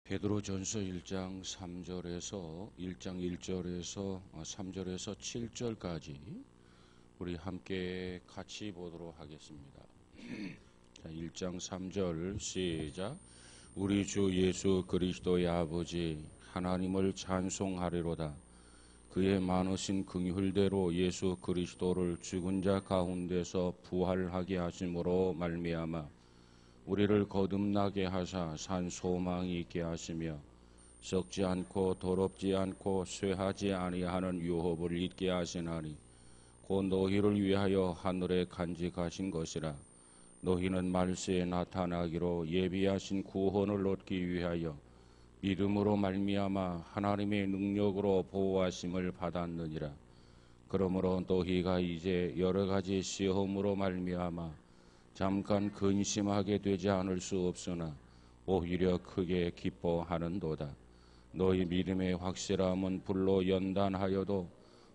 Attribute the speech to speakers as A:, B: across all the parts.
A: 베드로전서 1장 3절에서 3절에서 7절까지 우리 함께 같이 보도록 하겠습니다. 자, 1장 3절 시작. 우리 주 예수 그리스도의 아버지 하나님을 찬송하리로다. 그의 많으신 긍휼대로 예수 그리스도를 죽은 자 가운데서 부활하게 하심으로 말미암아 우리를 거듭나게 하사 산 소망이 있게 하시며 썩지 않고 더럽지 않고 쇠하지 아니하는 유업을 잊게 하시나니 곧 너희를 위하여 하늘에 간직하신 것이라. 너희는 말세에 나타나기로 예비하신 구원을 얻기 위하여 믿음으로 말미암아 하나님의 능력으로 보호하심을 받았느니라. 그러므로 너희가 이제 여러 가지 시험으로 말미암아 잠깐 근심하게 되지 않을 수 없으나 오히려 크게 기뻐하는도다. 너희 믿음의 확실함은 불로 연단하여도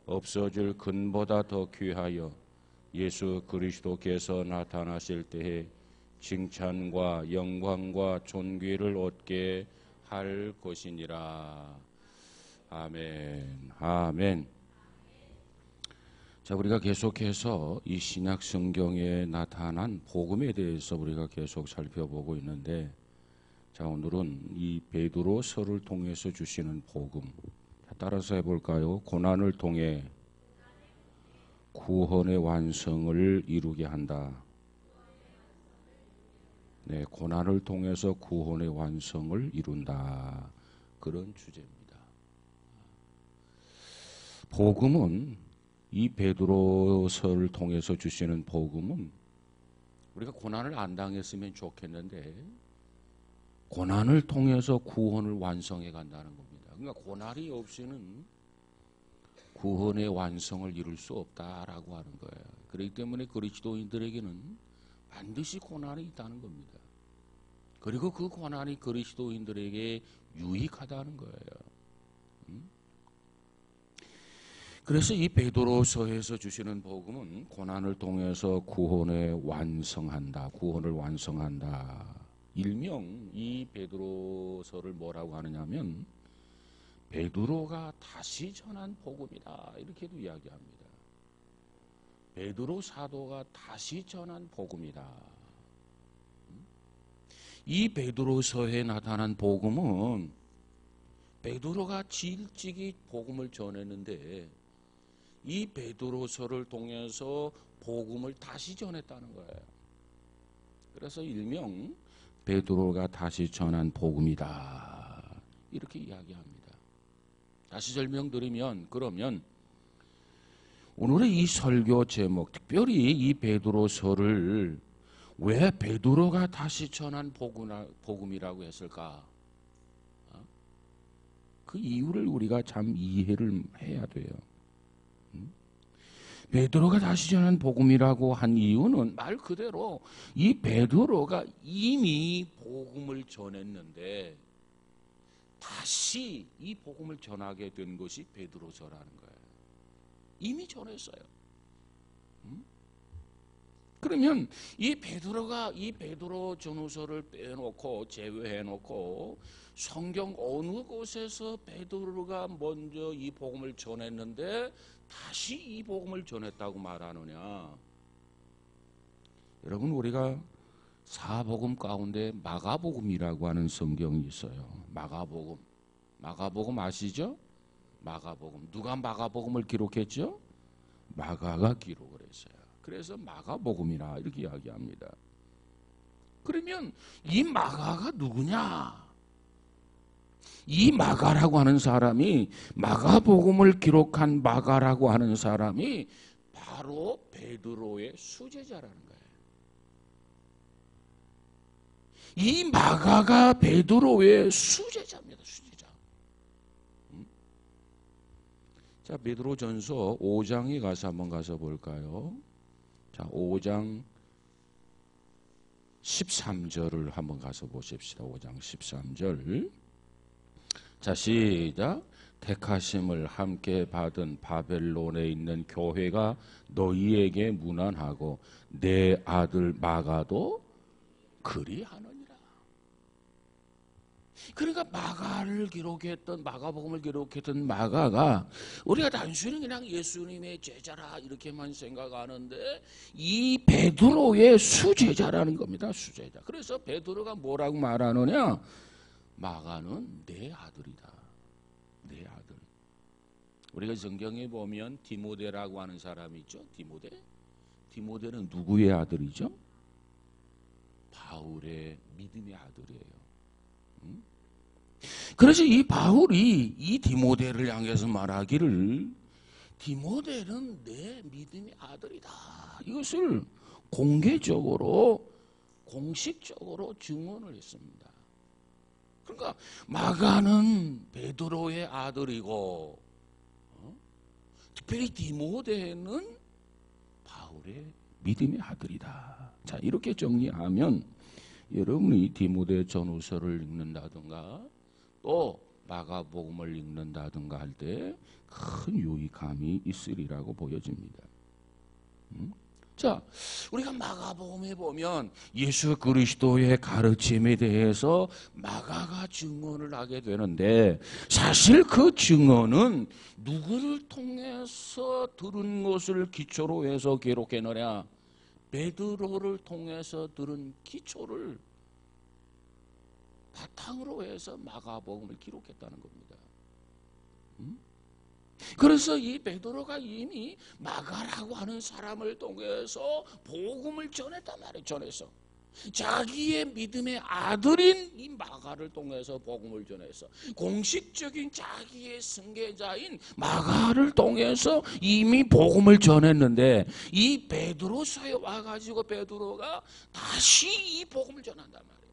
A: 없어질 금보다 더 귀하여 예수 그리스도께서 나타나실 때에 칭찬과 영광과 존귀를 얻게 할 것이니라. 아멘. 아멘. 자, 우리가 계속해서 이 신약 성경에 나타난 복음에 대해서 우리가 계속 살펴보고 있는데, 자, 오늘은 이 베드로서를 통해서 주시는 복음. 자, 따라서 해볼까요? 고난을 통해 구원의 완성을 이루게 한다. 네, 고난을 통해서 구원의 완성을 이룬다. 그런 주제입니다. 복음은, 이 베드로서를 통해서 주시는 복음은 우리가 고난을 안 당했으면 좋겠는데 고난을 통해서 구원을 완성해 간다는 겁니다. 그러니까 고난이 없이는 구원의 완성을 이룰 수 없다라고 하는 거예요. 그렇기 때문에 그리스도인들에게는 반드시 고난이 있다는 겁니다. 그리고 그 고난이 그리스도인들에게 유익하다는 거예요. 그래서 이 베드로서에서 주시는 복음은 고난을 통해서 구원을 완성한다. 구원을 완성한다. 일명 이 베드로서를 뭐라고 하느냐면 베드로가 다시 전한 복음이다. 이렇게도 이야기합니다. 베드로 사도가 다시 전한 복음이다. 이 베드로서에 나타난 복음은 베드로가 일찍이 복음을 전했는데 이 베드로서를 통해서 복음을 다시 전했다는 거예요. 그래서 일명 베드로가 다시 전한 복음이다. 이렇게 이야기합니다. 다시 설명드리면, 그러면 오늘의 이 설교 제목, 특별히 이 베드로서를 왜 베드로가 다시 전한 복음이라고 했을까? 그 이유를 우리가 참 이해를 해야 돼요. 베드로가 다시 전한 복음이라고 한 이유는 말 그대로 이 베드로가 이미 복음을 전했는데 다시 이 복음을 전하게 된 것이 베드로서라는 거예요. 이미 전했어요. 그러면 이 베드로가 이 베드로 전후서를 빼놓고 제외해놓고 성경 어느 곳에서 베드로가 먼저 이 복음을 전했는데 다시 이 복음을 전했다고 말하느냐? 여러분, 우리가 사복음 가운데 마가복음이라고 하는 성경이 있어요. 마가복음. 마가복음 아시죠? 마가복음. 누가 마가복음을 기록했죠? 마가가 기록을 했어요. 그래서 마가복음이라 이렇게 이야기합니다. 그러면 이 마가가 누구냐? 이 마가라고 하는 사람이, 마가복음을 기록한 마가라고 하는 사람이 바로 베드로의 수제자라는 거예요. 이 마가가 베드로의 수제자입니다. 수제자. 자, 베드로전서 5장에 가서 한번 가서 볼까요? 자, 5장 13절을 한번 가서 보십시다. 5장 13절. 자, 시작. 택하심을 함께 받은 바벨론에 있는 교회가 너희에게 문안하고 내 아들 마가도 그리하느니라. 그러니까 마가를 기록했던 마가복음을 기록했던 마가가 우리가 단순히 그냥 예수님의 제자라 이렇게만 생각하는데 이 베드로의 수제자라는 겁니다. 수제자. 그래서 베드로가 뭐라고 말하느냐? 마가는 내 아들이다. 내 아들. 우리가 성경에 보면 디모데라고 하는 사람이 있죠. 디모데. 디모데는 누구의 아들이죠? 바울의 믿음의 아들이에요. 그래서 이 바울이 이 디모데를 향해서 말하기를 디모데는 내 믿음의 아들이다. 이것을 공개적으로 공식적으로 증언을 했습니다. 그러니까 마가는 베드로의 아들이고 특별히 디모데는 바울의 믿음의 아들이다. 자, 이렇게 정리하면 여러분이 디모데 전후서를 읽는다든가 또 마가복음을 읽는다든가 할 때 큰 유익함이 있으리라고 보여집니다. 자, 우리가 마가복음에 보면 예수 그리스도의 가르침에 대해서 마가가 증언을 하게 되는데 사실 그 증언은 누구를 통해서 들은 것을 기초로 해서 기록했느냐? 베드로를 통해서 들은 기초를 바탕으로 해서 마가복음을 기록했다는 겁니다. 그래서 이 베드로가 이미 마가라고 하는 사람을 통해서 복음을 전했단 말이에요. 전해서 자기의 믿음의 아들인 이 마가를 통해서 복음을 전해서 공식적인 자기의 승계자인 마가를 통해서 이미 복음을 전했는데 이 베드로서에 와가지고 베드로가 다시 이 복음을 전한단 말이에요.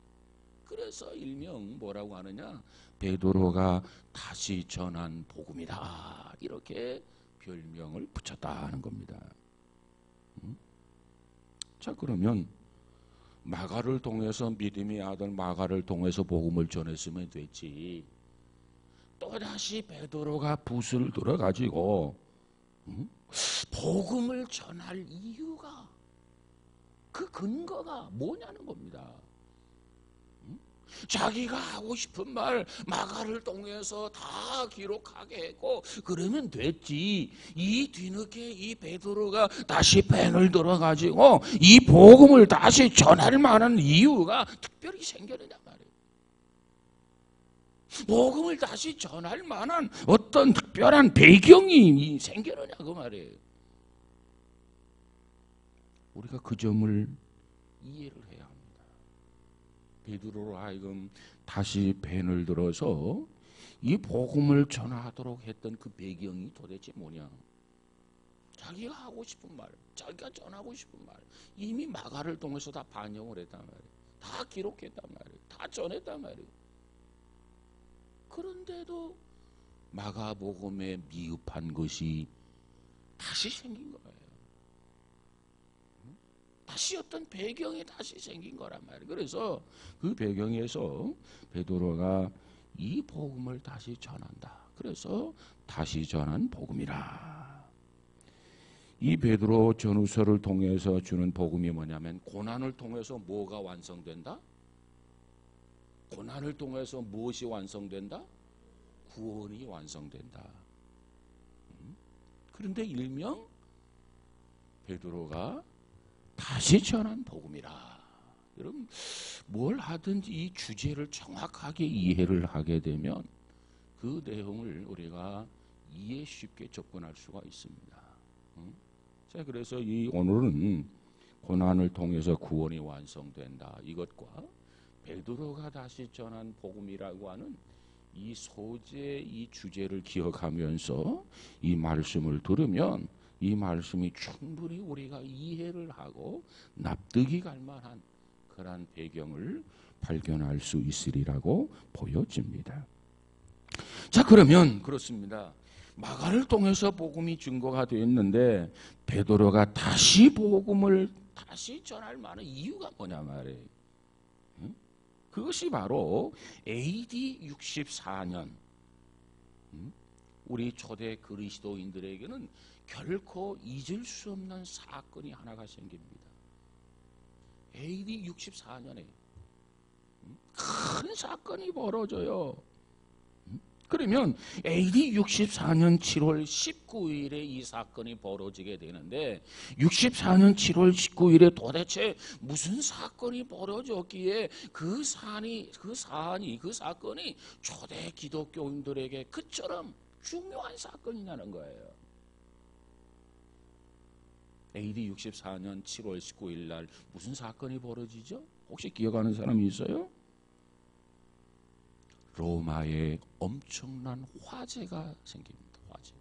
A: 그래서 일명 뭐라고 하느냐? 베드로가 다시 전한 복음이다. 이렇게 별명을 붙였다는 겁니다. 자, 그러면 마가를 통해서 믿음의 아들 마가를 통해서 복음을 전했으면 됐지. 또다시 베드로가 붓을 들어가지고 복음을 전할 이유가 그 근거가 뭐냐는 겁니다. 자기가 하고 싶은 말 마가를 통해서 다 기록하게 했고 그러면 됐지. 이 뒤늦게 이 베드로가 다시 펜을 들어가지고 이 복음을 다시 전할 만한 이유가 특별히 생겨느냐 말이에요. 복음을 다시 전할 만한 어떤 특별한 배경이 생겨느냐 그 말이에요. 우리가 그 점을 이해를 해야 합니다. 베드로로 하여금 다시 펜을 들어서 이 복음을 전하도록 했던 그 배경이 도대체 뭐냐? 자기가 하고 싶은 말, 자기가 전하고 싶은 말 이미 마가를 통해서 다 반영을 했단 말이에요. 다 기록했단 말이에요. 다 전했단 말이에요. 그런데도 마가복음에 미흡한 것이 다시 생긴 거예요. 다시 어떤 배경이 다시 생긴 거란 말이에요. 그래서 그 배경에서 베드로가 이 복음을 다시 전한다. 그래서 다시 전한 복음이라. 이 베드로 전후서를 통해서 주는 복음이 뭐냐면 고난을 통해서 뭐가 완성된다? 고난을 통해서 무엇이 완성된다? 구원이 완성된다. 그런데 일명 베드로가 다시 전한 복음이라. 여러분 뭘 하든지 이 주제를 정확하게 이해를 하게 되면 그 내용을 우리가 이해 쉽게 접근할 수가 있습니다. 자, 그래서 오늘은 고난을 통해서 구원이 완성된다. 이것과 베드로가 다시 전한 복음이라고 하는 이 소재, 이 주제를 기억하면서 이 말씀을 들으면 이 말씀이 충분히 우리가 이해를 하고 납득이 갈 만한 그러한 배경을 발견할 수 있으리라고 보여집니다. 자, 그러면 그렇습니다. 마가를 통해서 복음이 증거가 되었는데 베드로가 다시 복음을 다시 전할 만한 이유가 뭐냐 말이에요. 그것이 바로 AD 64년 우리 초대 그리스도인들에게는 결코 잊을 수 없는 사건이 하나가 생깁니다. AD 64년에 큰 사건이 벌어져요. 그러면 AD 64년 7월 19일에 이 사건이 벌어지게 되는데 64년 7월 19일에 도대체 무슨 사건이 벌어졌기에 그 사건이 초대 기독교인들에게 그처럼 중요한 사건이냐는 거예요. AD 64년 7월 19일 날 무슨 사건이 벌어지죠? 혹시 기억하는 사람이 있어요? 로마에 엄청난 화재가 생깁니다. 화재.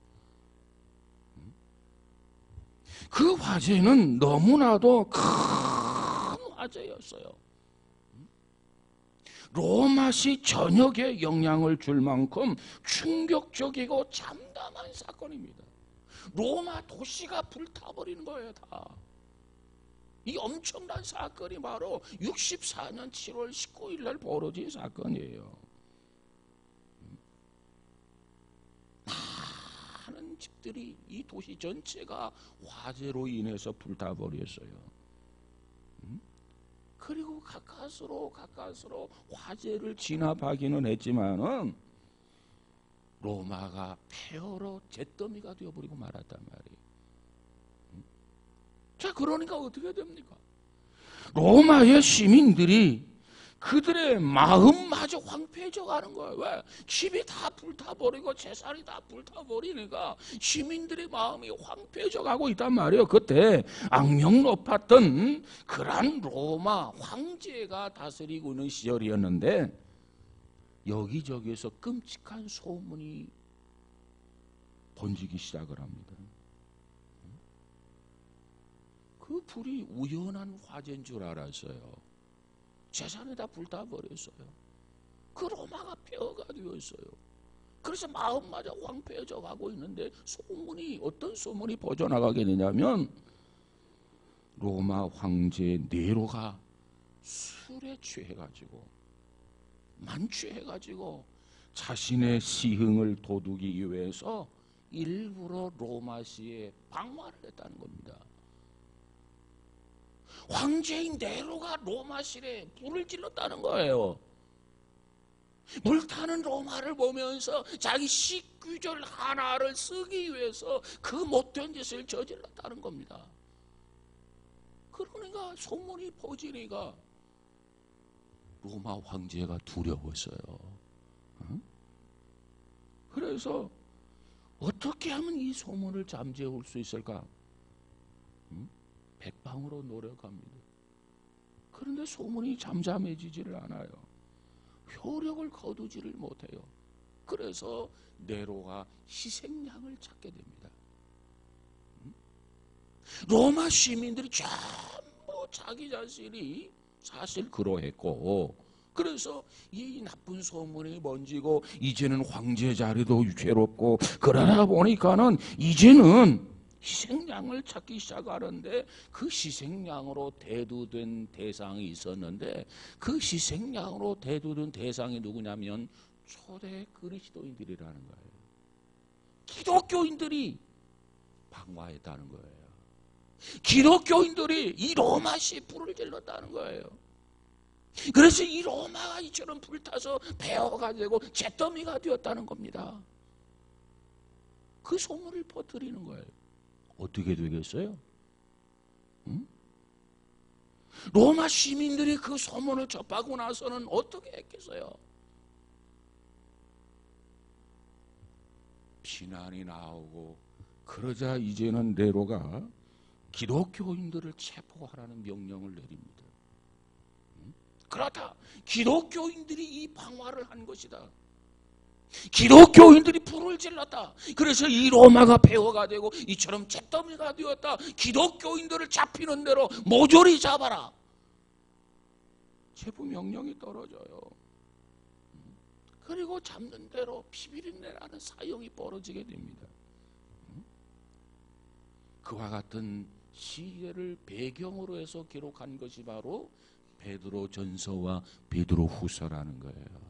A: 그 화재는 너무나도 큰 화재였어요. 로마시 전역에 영향을 줄 만큼 충격적이고 참담한 사건입니다. 로마 도시가 불타버리는 거예요, 다. 이 엄청난 사건이 바로 64년 7월 19일 날 벌어진 사건이에요. 많은 집들이 이 도시 전체가 화재로 인해서 불타버렸어요. 그리고 가까스로 화재를 진압하기는 했지만은 로마가 폐허로 잿더미가 되어버리고 말았단 말이에요. 자, 그러니까 어떻게 됩니까? 로마의 시민들이 그들의 마음마저 황폐해져 가는 거예요. 왜? 집이 다 불타버리고 재산이 다 불타버리니까 시민들의 마음이 황폐해져 가고 있단 말이에요. 그때 악명 높았던 그런 로마 황제가 다스리고 있는 시절이었는데 여기저기에서 끔찍한 소문이 번지기 시작을 합니다. 그 불이 우연한 화재인 줄 알았어요. 재산이 다 불타버렸어요. 그 로마가 폐허가 되었어요. 그래서 마음마저 황폐해져 가고 있는데 어떤 소문이 퍼져나가게 되냐면 로마 황제 네로가 술에 취해가지고 만취해가지고 자신의 시흥을 도두기 위해서 일부러 로마시에 방화를 했다는 겁니다. 황제인 네로가 로마시에 불을 질렀다는 거예요. 불타는 로마를 보면서 자기 식규절 하나를 쓰기 위해서 그 못된 짓을 저질렀다는 겁니다. 그러니까 소문이 퍼지니까 로마 황제가 두려웠어요. 그래서 어떻게 하면 이 소문을 잠재울 수 있을까? 백방으로 노력합니다. 그런데 소문이 잠잠해지지를 않아요. 효력을 거두지를 못해요. 그래서 네로가 희생양을 찾게 됩니다. 로마 시민들이 전부 자기 자신이 사실 그러했고, 그래서 이 나쁜 소문이 번지고 이제는 황제 자리도 괴롭고 그러다 보니까는 이제는 희생양을 찾기 시작하는데 그 희생양으로 대두된 대상이 있었는데 그 희생양으로 대두된 대상이 누구냐면 초대 그리스도인들이라는 거예요. 기독교인들이 방화했다는 거예요. 기독교인들이 이 로마시에 불을 질렀다는 거예요. 그래서 이 로마가 이처럼 불타서 폐허가 되고 잿더미가 되었다는 겁니다. 그 소문을 퍼뜨리는 거예요. 어떻게 되겠어요? 로마 시민들이 그 소문을 접하고 나서는 어떻게 했겠어요? 비난이 나오고 그러자 이제는 네로가 기독교인들을 체포하라는 명령을 내립니다. 그렇다. 기독교인들이 이 방화를 한 것이다. 기독교인들이 불을 질렀다. 그래서 이 로마가 폐허가 되고 이처럼 잿더미가 되었다. 기독교인들을 잡히는 대로 모조리 잡아라. 체포 명령이 떨어져요. 그리고 잡는 대로 피비린내라는 사형이 벌어지게 됩니다. 그와 같은 시대를 배경으로 해서 기록한 것이 바로 베드로 전서와 베드로 후서라는 거예요.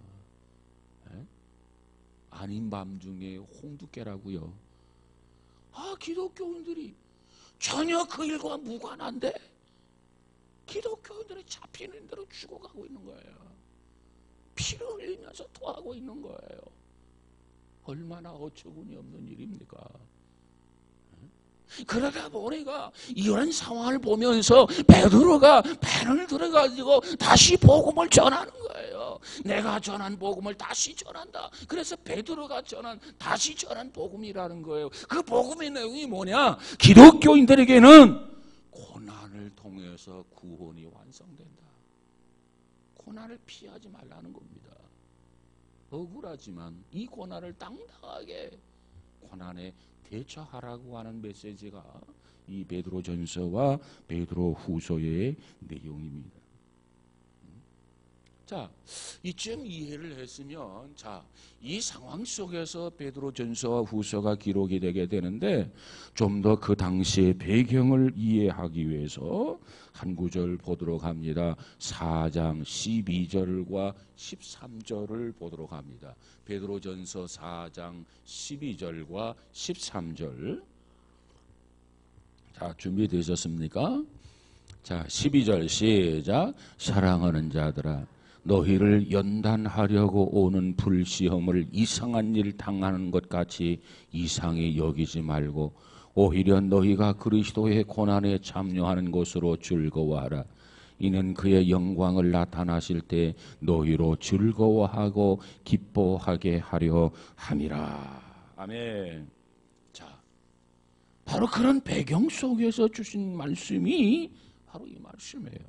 A: 아닌 밤중에 홍두깨라고요. 기독교인들이 전혀 그 일과 무관한데 기독교인들이 잡히는 대로 죽어가고 있는 거예요. 피를 흘리면서 토하고 있는 거예요. 얼마나 어처구니 없는 일입니까? 그러다 보니까 이런 상황을 보면서 베드로가 펜을 들어가지고 다시 복음을 전하는 거예요. 내가 전한 복음을 다시 전한다. 그래서 베드로가 다시 전한 복음이라는 거예요. 그 복음의 내용이 뭐냐? 기독교인들에게는 고난을 통해서 구원이 완성된다. 고난을 피하지 말라는 겁니다. 억울하지만 이 고난을 당당하게 고난에 대처하라고 하는 메시지가 이 베드로전서와 베드로후서의 내용입니다. 자, 이쯤 이해를 했으면 이 상황 속에서 베드로전서와 후서가 기록이 되게 되는데 좀 더 그 당시의 배경을 이해하기 위해서 한 구절 보도록 합니다. 4장 12절과 13절을 보도록 합니다. 베드로전서 4장 12절과 13절. 자, 준비되셨습니까? 자, 12절 시작. 사랑하는 자들아, 너희를 연단하려고 오는 불시험을 이상한 일 당하는 것 같이 이상히 여기지 말고 오히려 너희가 그리스도의 고난에 참여하는 것으로 즐거워하라. 이는 그의 영광을 나타나실 때 너희로 즐거워하고 기뻐하게 하려 함이라. 아멘. 자, 바로 그런 배경 속에서 주신 말씀이 바로 이 말씀이에요.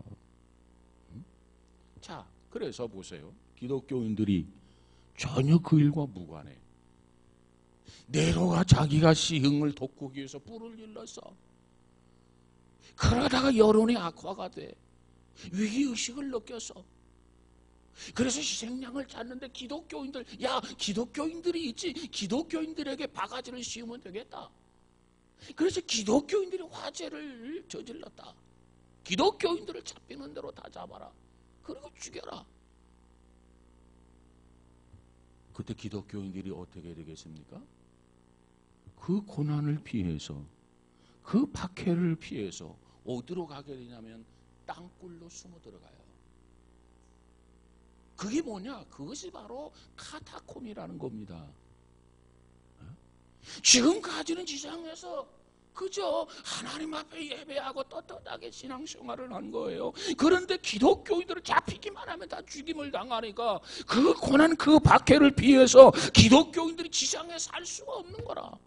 A: 자, 그래서 보세요. 기독교인들이 전혀 그 일과 무관해. 네로가 자기가 시흥을 돋구기 위해서 뿔을 일렀어. 그러다가 여론이 악화가 돼. 위기의식을 느꼈어. 그래서 희생양을 찾는데 기독교인들이 있지. 기독교인들에게 바가지를 씌우면 되겠다. 그래서 기독교인들이 화재를 저질렀다. 기독교인들을 잡히는 대로 다 잡아라. 그리고 죽여라. 그때 기독교인들이 어떻게 되겠습니까? 그 고난을 피해서, 그 박해를 피해서 어디로 가게 되냐면 땅굴로 숨어 들어가요. 그게 뭐냐? 그것이 바로 카타콤이라는 겁니다. 지금까지는 지상에서 그저 하나님 앞에 예배하고 떳떳하게 신앙생활을 한 거예요. 그런데 기독교인들을 잡히기만 하면 다 죽임을 당하니까 그 고난, 그 박해를 피해서 기독교인들이 지상에 살 수가 없는 거라.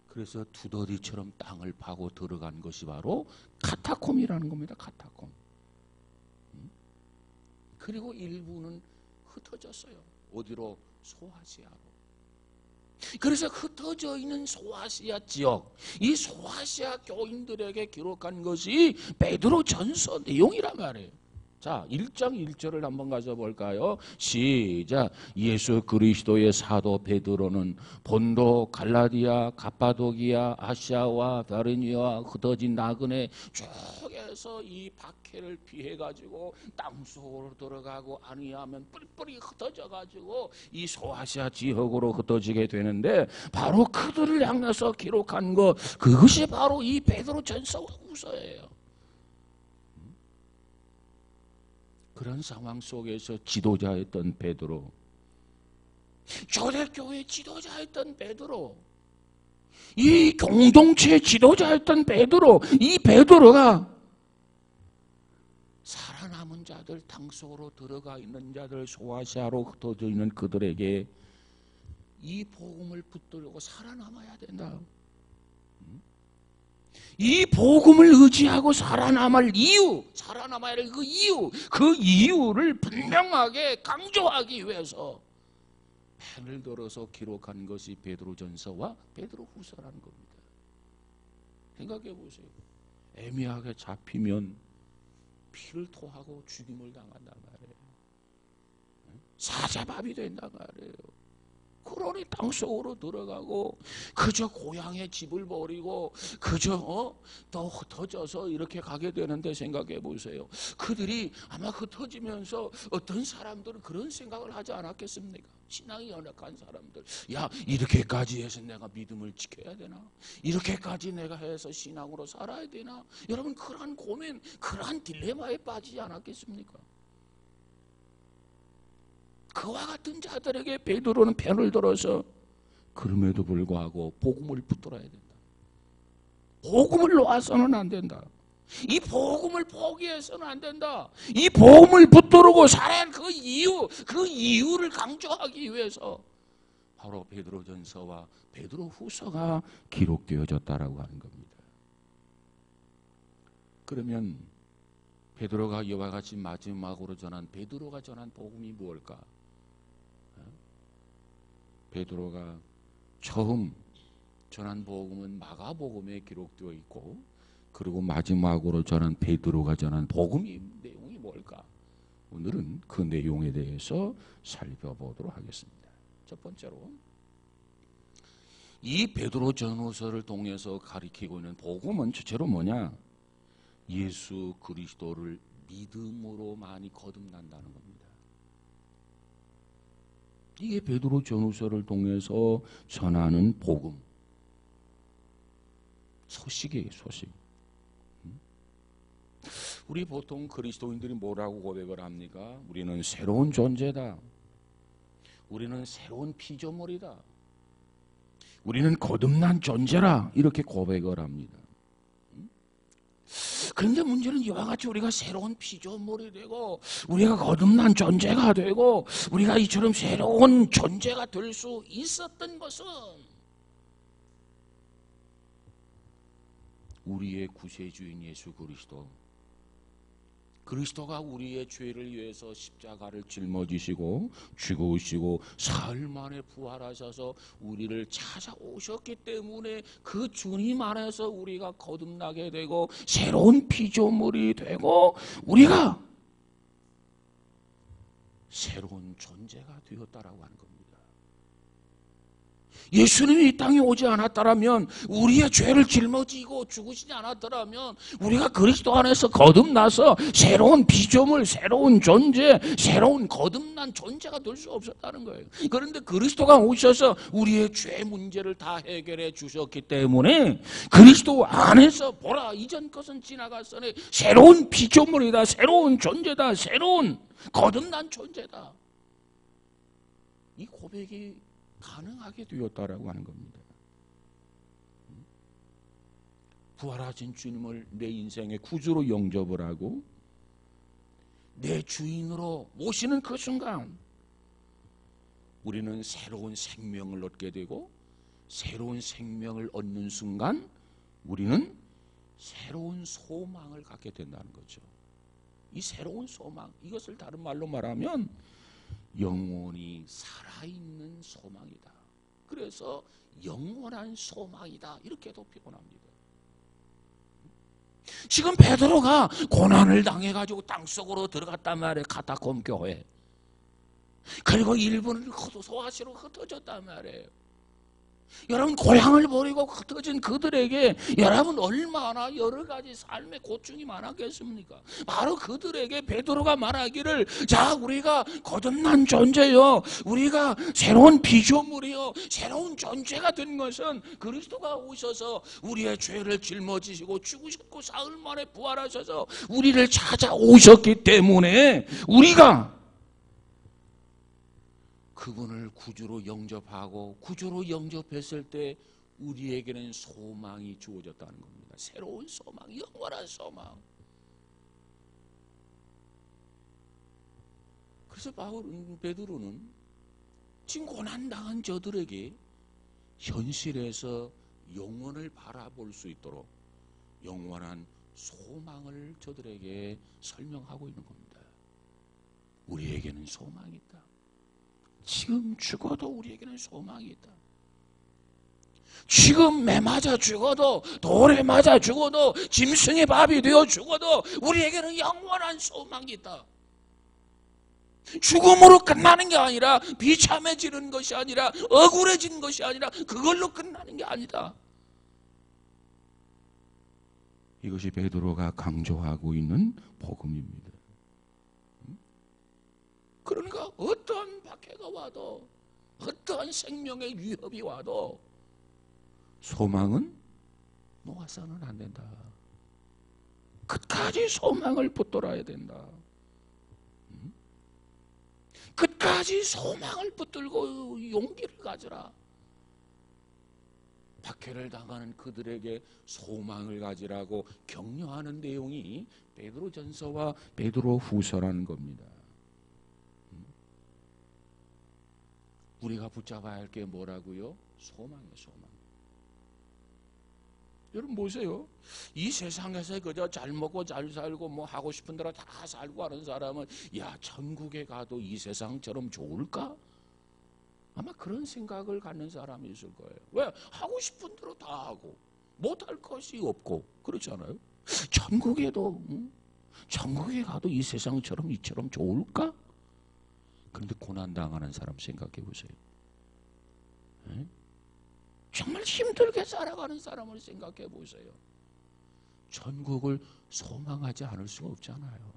A: 그래서 두더지처럼 땅을 파고 들어간 것이 바로 카타콤이라는 겁니다. 카타콤. 그리고 일부는 흩어졌어요. 어디로? 소아시아로. 그래서 흩어져 있는 소아시아 지역, 이 소아시아 교인들에게 기록한 것이 베드로전서 내용이란 말이에요. 자, 1장 1절을 한번 가져볼까요? 시작. 예수 그리스도의 사도 베드로는 본도, 갈라디아, 갑바도기아, 아시아와 바르니아와 흩어진 나그네 쪽에서 이 박해를 피해가지고 땅속으로 들어가고 아니하면 뿔뿔이 흩어져가지고 이 소아시아 지역으로 흩어지게 되는데 바로 그들을 향해서 기록한 것, 그것이 바로 이 베드로전서와 후서예요. 그런 상황 속에서 지도자였던 베드로, 초대교회 지도자였던 베드로, 이 공동체 지도자였던 베드로, 이 베드로가 살아남은 자들, 땅 속으로 들어가 있는 자들, 소아시아로 흩어져 있는 그들에게 이 복음을 붙들고 살아남아야 된다. 이 복음을 의지하고 살아남을 이유, 살아남아야 할 그 이유를 분명하게 강조하기 위해서 펜을 들어서 기록한 것이 베드로전서와 베드로후서라는 겁니다. 생각해 보세요. 애매하게 잡히면 피를 토하고 죽임을 당한단 말이에요. 사자밥이 된단 말이에요. 그러니 땅속으로 들어가고 그저 고향의 집을 버리고 그저 또 흩어져서 이렇게 가게 되는데 생각해 보세요. 그들이 아마 흩어지면서 어떤 사람들은 그런 생각을 하지 않았겠습니까? 신앙이 연약한 사람들, 야, 이렇게까지 해서 내가 믿음을 지켜야 되나? 이렇게까지 내가 해서 신앙으로 살아야 되나? 여러분, 그러한 고민, 그러한 딜레마에 빠지지 않았겠습니까? 그와 같은 자들에게 베드로는 편을 들어서 그럼에도 불구하고 복음을 붙들어야 된다. 복음을 놓아서는 안 된다. 이 복음을 포기해서는 안 된다. 이 복음을 붙들고 살아야 할 그 이유를 강조하기 위해서 바로 베드로전서와 베드로후서가 기록되어졌다라고 하는 겁니다. 그러면 베드로가 이와 같이 마지막으로 전한 베드로가 전한 복음이 무엇일까? 베드로가 처음 전한 복음은 마가복음에 기록되어 있고, 그리고 마지막으로 전한 베드로가 전한 복음의 내용이 뭘까? 오늘은 그 내용에 대해서 살펴보도록 하겠습니다. 첫 번째로 이 베드로 전후서를 통해서 가리키고 있는 복음은 주체로 뭐냐? 예수 그리스도를 믿음으로 많이 거듭난다는 겁니다. 이게 베드로 전후서를 통해서 전하는 복음, 소식이에요. 소식. 우리 보통 그리스도인들이 뭐라고 고백을 합니까? 우리는 새로운 존재다. 우리는 새로운 피조물이다. 우리는 거듭난 존재라, 이렇게 고백을 합니다. 그런데 문제는 이와 같이 우리가 새로운 피조물이 되고 우리가 거듭난 존재가 되고 우리가 이처럼 새로운 존재가 될 수 있었던 것은 우리의 구세주인 예수 그리스도가 우리의 죄를 위해서 십자가를 짊어지시고 죽으시고 사흘 만에 부활하셔서 우리를 찾아오셨기 때문에 그 주님 안에서 우리가 거듭나게 되고 새로운 피조물이 되고 우리가 새로운 존재가 되었다라고 하는 겁니다. 예수님이 이 땅에 오지 않았더라면, 우리의 죄를 짊어지고 죽으시지 않았더라면 우리가 그리스도 안에서 거듭나서 새로운 피조물, 새로운 존재, 새로운 거듭난 존재가 될 수 없었다는 거예요. 그런데 그리스도가 오셔서 우리의 죄 문제를 다 해결해 주셨기 때문에 그리스도 안에서 보라, 이전 것은 지나갔으니 새로운 피조물이다, 새로운 존재다, 새로운 거듭난 존재다. 이 고백이 가능하게 되었다라고 하는 겁니다. 부활하신 주님을 내 인생의 구주로 영접을 하고 내 주인으로 모시는 그 순간 우리는 새로운 생명을 얻게 되고, 새로운 생명을 얻는 순간 우리는 새로운 소망을 갖게 된다는 거죠. 이 새로운 소망, 이것을 다른 말로 말하면 영원히 살아있는 소망이다. 그래서 영원한 소망이다, 이렇게도 표현합니다. 지금 베드로가 고난을 당해가지고 땅속으로 들어갔단 말이에요. 카타콤 교회. 그리고 일본을 소아시로 흩어졌단 말이에요. 여러분, 고향을 버리고 흩어진 그들에게 여러분 얼마나 여러 가지 삶의 고충이 많았겠습니까? 바로 그들에게 베드로가 말하기를, 자, 우리가 거듭난 존재요, 우리가 새로운 피조물이요, 새로운 존재가 된 것은 그리스도가 오셔서 우리의 죄를 짊어지시고 죽으셨고 사흘 만에 부활하셔서 우리를 찾아오셨기 때문에 우리가 그분을 구주로 영접하고 구주로 영접했을 때 우리에게는 소망이 주어졌다는 겁니다. 새로운 소망, 영원한 소망. 그래서 베드로는 지금 고난당한 저들에게 현실에서 영원을 바라볼 수 있도록 영원한 소망을 저들에게 설명하고 있는 겁니다. 우리에게는 소망이 있다. 지금 죽어도 우리에게는 소망이 있다. 지금 매 맞아 죽어도, 돌에 맞아 죽어도, 짐승의 밥이 되어 죽어도 우리에게는 영원한 소망이 있다. 죽음으로 끝나는 게 아니라, 비참해지는 것이 아니라, 억울해진 것이 아니라 그걸로 끝나는 게 아니다. 이것이 베드로가 강조하고 있는 복음입니다. 그러니까 어떠한 박해가 와도, 어떠한 생명의 위협이 와도 소망은 놓아서는 안 된다. 끝까지 소망을 붙들어야 된다. 끝까지 소망을 붙들고 용기를 가져라. 박해를 당하는 그들에게 소망을 가지라고 격려하는 내용이 베드로전서와 베드로후서라는 겁니다. 우리가 붙잡아야 할 게 뭐라고요? 소망이에요, 소망. 여러분 보세요. 이 세상에서 그저 잘 먹고 잘 살고 뭐 하고 싶은 대로 다 살고 하는 사람은 야, 천국에 가도 이 세상처럼 좋을까? 아마 그런 생각을 갖는 사람이 있을 거예요. 왜? 하고 싶은 대로 다 하고 못할 것이 없고 그렇잖아요. 천국에 가도 이 세상처럼 이처럼 좋을까? 그런데 고난당하는 사람 생각해 보세요. 에? 정말 힘들게 살아가는 사람을 생각해 보세요. 천국을 소망하지 않을 수가 없잖아요.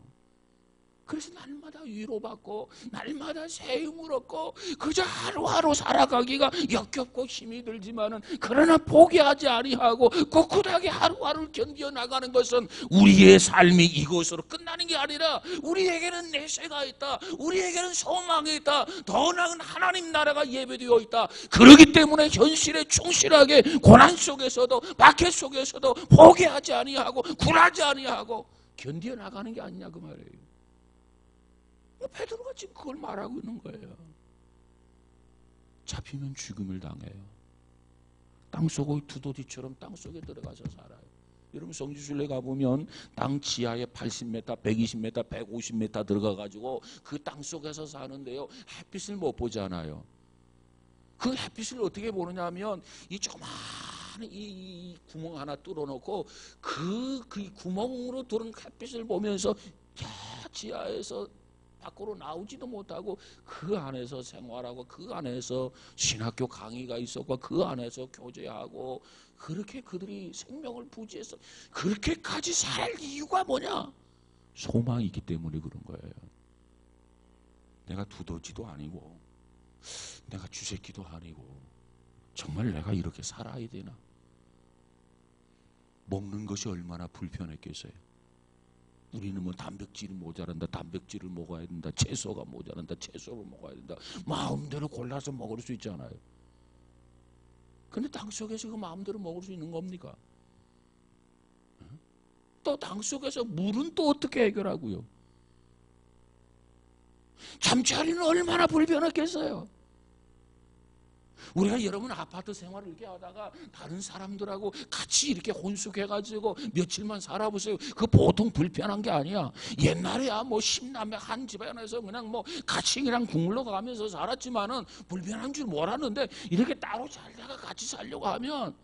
A: 그래서 날마다 위로받고 날마다 새 힘을 얻고 그저 하루하루 살아가기가 역겹고 힘이 들지만은 그러나 포기하지 아니하고 꿋꿋하게 하루하루를 견뎌나가는 것은 우리의 삶이 이것으로 끝나는 게 아니라 우리에게는 내세가 있다. 우리에게는 소망이 있다. 더 나은 하나님 나라가 예배되어 있다. 그렇기 때문에 현실에 충실하게 고난 속에서도 박해 속에서도 포기하지 아니하고 굴하지 아니하고 견뎌나가는 게 아니냐 그 말이에요. 베드로가 지금 그걸 말하고 있는 거예요. 잡히면 죽음을 당해요. 땅속의 두더지처럼 땅속에 들어가서 살아요. 여러분 성지순례 가보면 땅 지하에 80m, 120m, 150m 들어가가지고 그 땅속에서 사는데요. 햇빛을 못 보잖아요. 그 햇빛을 어떻게 보느냐 하면 이 조그마한 이 구멍 하나 뚫어놓고 그 구멍으로 들어온 햇빛을 보면서 지하에서 밖으로 나오지도 못하고 그 안에서 생활하고 그 안에서 신학교 강의가 있었고 그 안에서 교제하고 그렇게 그들이 생명을 부지해서 그렇게까지 살 이유가 뭐냐? 소망이 있기 때문에 그런 거예요. 내가 두더지도 아니고 내가 쥐새끼도 아니고 정말 내가 이렇게 살아야 되나? 먹는 것이 얼마나 불편했겠어요. 우리는 뭐 단백질이 모자란다. 단백질을 먹어야 된다. 채소가 모자란다. 채소를 먹어야 된다. 마음대로 골라서 먹을 수 있잖아요. 근데 땅속에서 그 마음대로 먹을 수 있는 겁니까? 또 땅속에서 물은 또 어떻게 해결하고요? 잠자리는 얼마나 불편했겠어요. 우리가 여러분 아파트 생활을 이렇게 하다가 다른 사람들하고 같이 이렇게 혼숙해가지고 며칠만 살아보세요. 그 보통 불편한 게 아니야. 옛날에야 뭐 10남매 한 집안에서 그냥 뭐 같이 그냥 국물로 가면서 살았지만은 불편한 줄 몰랐는데 이렇게 따로 살다가 같이 살려고 하면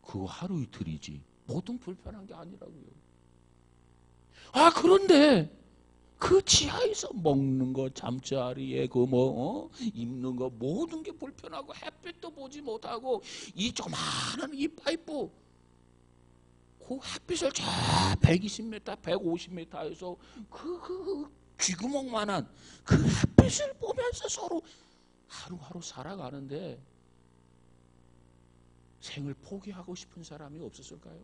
A: 그거 하루 이틀이지. 보통 불편한 게 아니라고요. 아, 그런데 그 지하에서 먹는 거, 잠자리에 입는 거 모든 게 불편하고 햇빛도 보지 못하고 이 조그마한 이 파이프 그 햇빛을 저 120m, 150m에서 그 쥐구멍만한 그 햇빛을 보면서 서로 하루하루 살아가는데 생을 포기하고 싶은 사람이 없었을까요?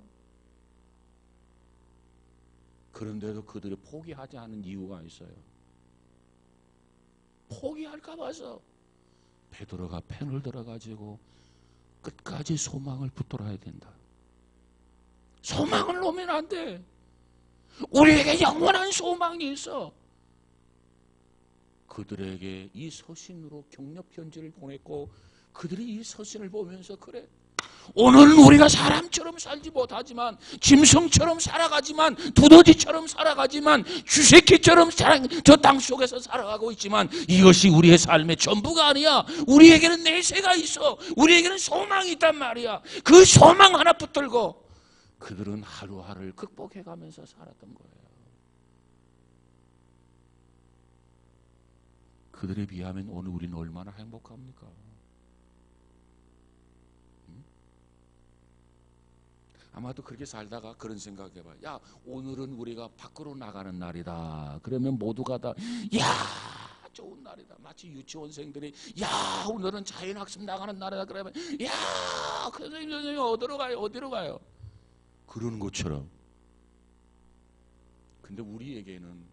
A: 그런데도 그들이 포기하지 않은 이유가 있어요. 포기할까 봐서 베드로가 펜을 들어가지고 끝까지 소망을 붙들어야 된다. 소망을 놓으면 안 돼. 우리에게 영원한 소망이 있어. 그들에게 이 서신으로 격려 편지를 보냈고 그들이 이 서신을 보면서 그래, 오늘은 우리가 사람처럼 살지 못하지만 짐승처럼 살아가지만 두더지처럼 살아가지만 쥐새끼처럼 저 땅속에서 살아가고 있지만 이것이 우리의 삶의 전부가 아니야. 우리에게는 내세가 있어. 우리에게는 소망이 있단 말이야. 그 소망 하나 붙들고 그들은 하루하루를 극복해가면서 살았던 거예요. 그들에 비하면 오늘 우리는 얼마나 행복합니까? 아마도 그렇게 살다가 그런 생각해봐. 야, 오늘은 우리가 밖으로 나가는 날이다. 그러면 모두가 다 야, 좋은 날이다. 마치 유치원생들이 야, 오늘은 자연학습 나가는 날이다. 그러면 야, 선생님 어디로 가요? 어디로 가요? 그러는 것처럼. 근데 우리에게는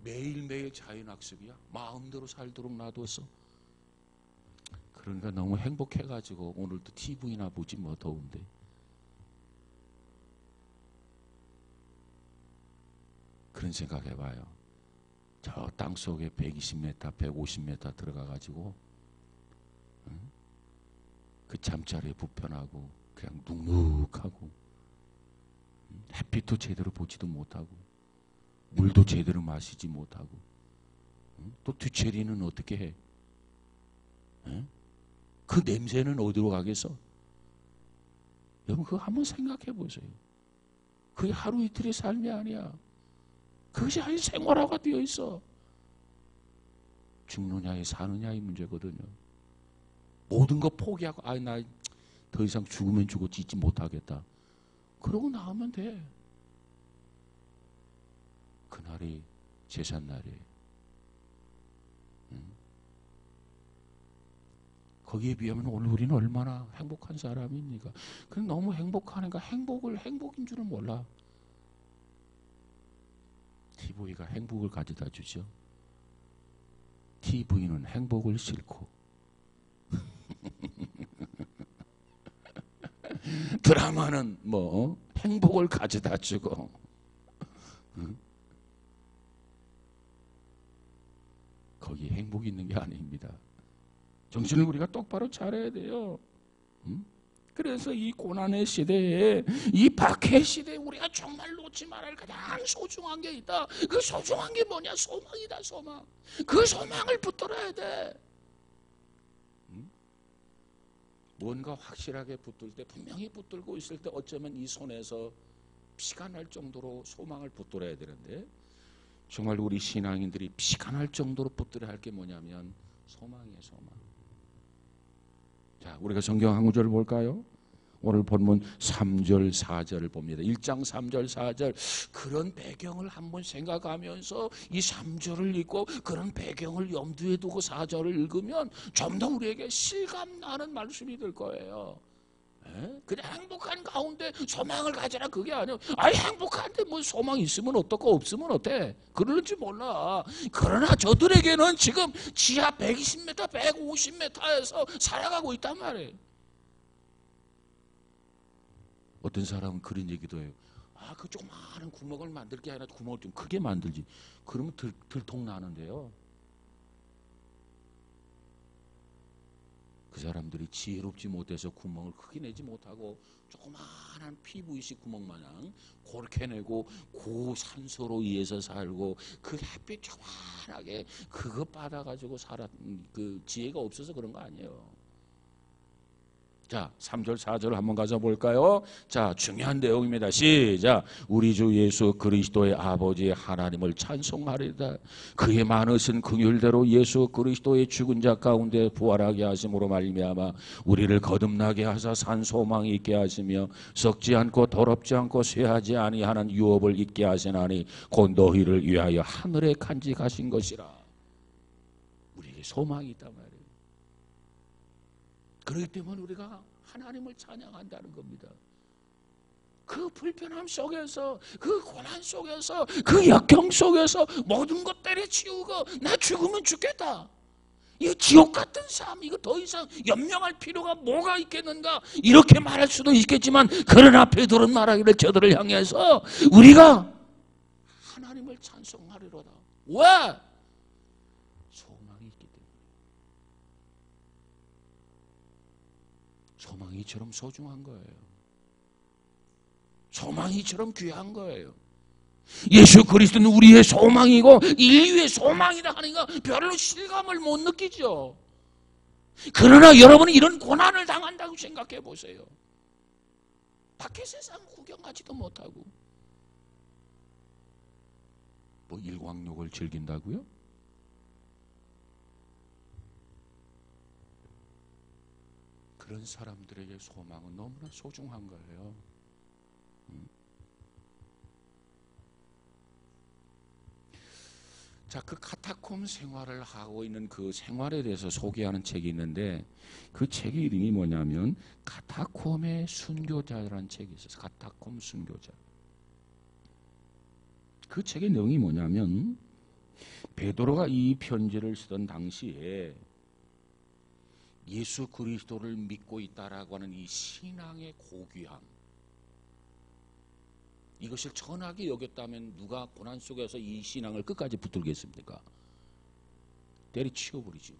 A: 매일매일 자연학습이야. 마음대로 살도록 놔뒀어. 그러니까 너무 행복해가지고 오늘도 TV나 보지 뭐 더운데. 그런 생각해봐요. 저 땅속에 120m, 150m 들어가가지고 그 잠자리에 불편하고 그냥 눅눅하고 햇빛도 제대로 보지도 못하고 물도 제대로 마시지 못하고 또 뒤처리는 어떻게 해? 그 냄새는 어디로 가겠어? 여러분 그거 한번 생각해 보세요. 그게 하루 이틀의 삶이 아니야. 그것이 아니 생활화가 되어 있어. 죽느냐에 사느냐의 문제거든요. 모든 거 포기하고 나 더 이상 죽으면 죽었지 잊지 못하겠다. 그러고 나오면 돼. 그날이 제삿날이에요. 거기에 비하면 오늘 우리는 얼마나 행복한 사람입니까? 근데 너무 행복하니까 행복인 줄은 몰라. TV가 행복을 가져다 주죠. TV는 행복을 싣고 드라마는 뭐 행복을 가져다 주고 거기에 행복이 있는 게 아닙니다. 정신을 우리가 똑바로 차려야 돼요. 그래서 이 고난의 시대에 이 박해 시대에 우리가 정말 놓지 말아야 할 가장 소중한 게 있다. 그 소중한 게 뭐냐? 소망이다. 소망. 그 소망을 붙들어야 돼. 뭔가 확실하게 붙들 때 분명히 붙들고 있을 때 어쩌면 이 손에서 피가 날 정도로 소망을 붙들어야 되는데 정말 우리 신앙인들이 피가 날 정도로 붙들어야 할 게 뭐냐면 소망이에요. 소망. 자, 우리가 성경 한 구절을 볼까요? 오늘 본문 3절 4절을 봅니다. 1장 3절 4절 그런 배경을 한번 생각하면서 이 3절을 읽고 그런 배경을 염두에 두고 4절을 읽으면 좀 더 우리에게 실감나는 말씀이 될 거예요. 그냥 행복한 가운데 소망을 가져라 그게 아니에요. 행복한데 뭐 소망 있으면 어떻고 없으면 어때? 그러는지 몰라. 그러나 저들에게는 지금 지하 120m, 150m에서 살아가고 있단 말이에요. 어떤 사람은 그런 얘기도 해요. 그 조그마한 구멍을 만들 게 아니라 구멍을 좀 크게 만들지. 그러면 들통 나는데요. 그 사람들이 지혜롭지 못해서 구멍을 크게 내지 못하고 조그마한 PVC 구멍 마냥 그렇게 내고 고산소로 위에서 살고 그 햇빛 조그만하게 그거 받아가지고 그 지혜가 없어서 그런 거 아니에요. 자, 3절 4절 한번 가서 볼까요? 자, 중요한 내용입니다. 시작. 우리 주 예수 그리스도의 아버지 하나님을 찬송하리다. 그의 많으신 긍휼대로 예수 그리스도의 죽은 자 가운데 부활하게 하심으로 말미암아 우리를 거듭나게 하사 산 소망이 있게 하시며 썩지 않고 더럽지 않고 쇠하지 아니하는 유업을 있게 하시나니 곧 너희를 위하여 하늘에 간직하신 것이라. 우리에게 소망이 있단 말이에요. 그렇기 때문에 우리가 하나님을 찬양한다는 겁니다. 그 불편함 속에서 그 고난 속에서 그 역경 속에서 모든 것 때려치우고 나 죽으면 죽겠다. 이 지옥 같은 삶 이거 더 이상 연명할 필요가 뭐가 있겠는가 이렇게 말할 수도 있겠지만 그러나 베드로는 말하기를 저들을 향해서 우리가 하나님을 찬송하리로다. 왜? 소망이 있기 때문에. 소망이처럼 소중한 거예요. 소망이처럼 귀한 거예요. 예수 그리스도는 우리의 소망이고 인류의 소망이다 하니까 별로 실감을 못 느끼죠. 그러나 여러분은 이런 고난을 당한다고 생각해 보세요. 밖에 세상 구경하지도 못하고 뭐 일광욕을 즐긴다고요? 그런 사람들에게 소망은 너무나 소중한 거예요. 자, 그 카타콤 생활을 하고 있는 그 생활에 대해서 소개하는 책이 있는데 그 책의 이름이 뭐냐면 카타콤의 순교자라는 책이 있어요. 카타콤 순교자. 그 책의 내용이 뭐냐면 베드로가 이 편지를 쓰던 당시에 예수 그리스도를 믿고 있다라고 하는 이 신앙의 고귀함, 이것을 천하게 여겼다면 누가 고난 속에서 이 신앙을 끝까지 붙들겠습니까? 때려치워버리죠.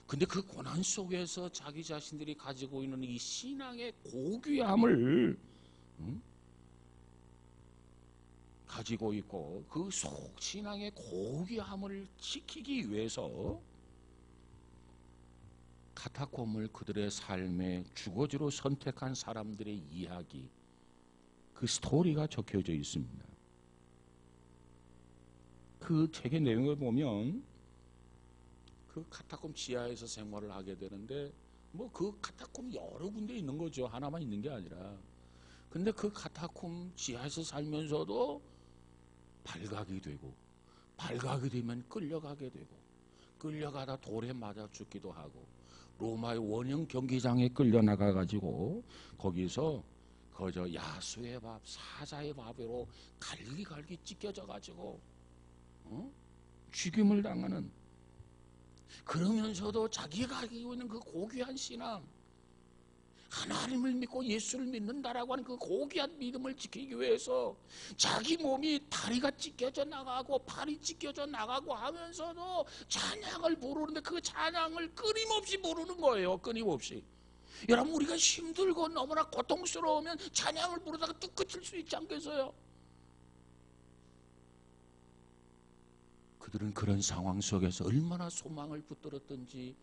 A: 근데 그 고난 속에서 자기 자신들이 가지고 있는 이 신앙의 고귀함을 가지고 있고, 그 신앙의 고귀함을 지키기 위해서 카타콤을 그들의 삶의 주거지로 선택한 사람들의 이야기, 그 스토리가 적혀져 있습니다. 그 책의 내용을 보면 그 카타콤 지하에서 생활을 하게 되는데, 뭐 그 카타콤 여러 군데 있는 거죠. 하나만 있는 게 아니라. 근데 그 카타콤 지하에서 살면서도 발각이 되고, 발각이 되면 끌려가게 되고, 끌려가다 돌에 맞아 죽기도 하고, 로마의 원형 경기장에 끌려나가 가지고 거기서 그저 야수의 밥, 사자의 밥으로 갈기갈기 찢겨져 가지고 죽임을 당하는, 그러면서도 자기가 가지고 있는 그 고귀한 신앙, 하나님을 믿고 예수를 믿는다라고 하는 그 고귀한 믿음을 지키기 위해서 자기 몸이 다리가 찢겨져 나가고 팔이 찢겨져 나가고 하면서도 찬양을 부르는데, 그 찬양을 끊임없이 부르는 거예요. 끊임없이. 여러분, 우리가 힘들고 너무나 고통스러우면 찬양을 부르다가 뚝 그칠 수 있지 않겠어요? 그들은 그런 상황 속에서 얼마나 소망을 붙들었던지,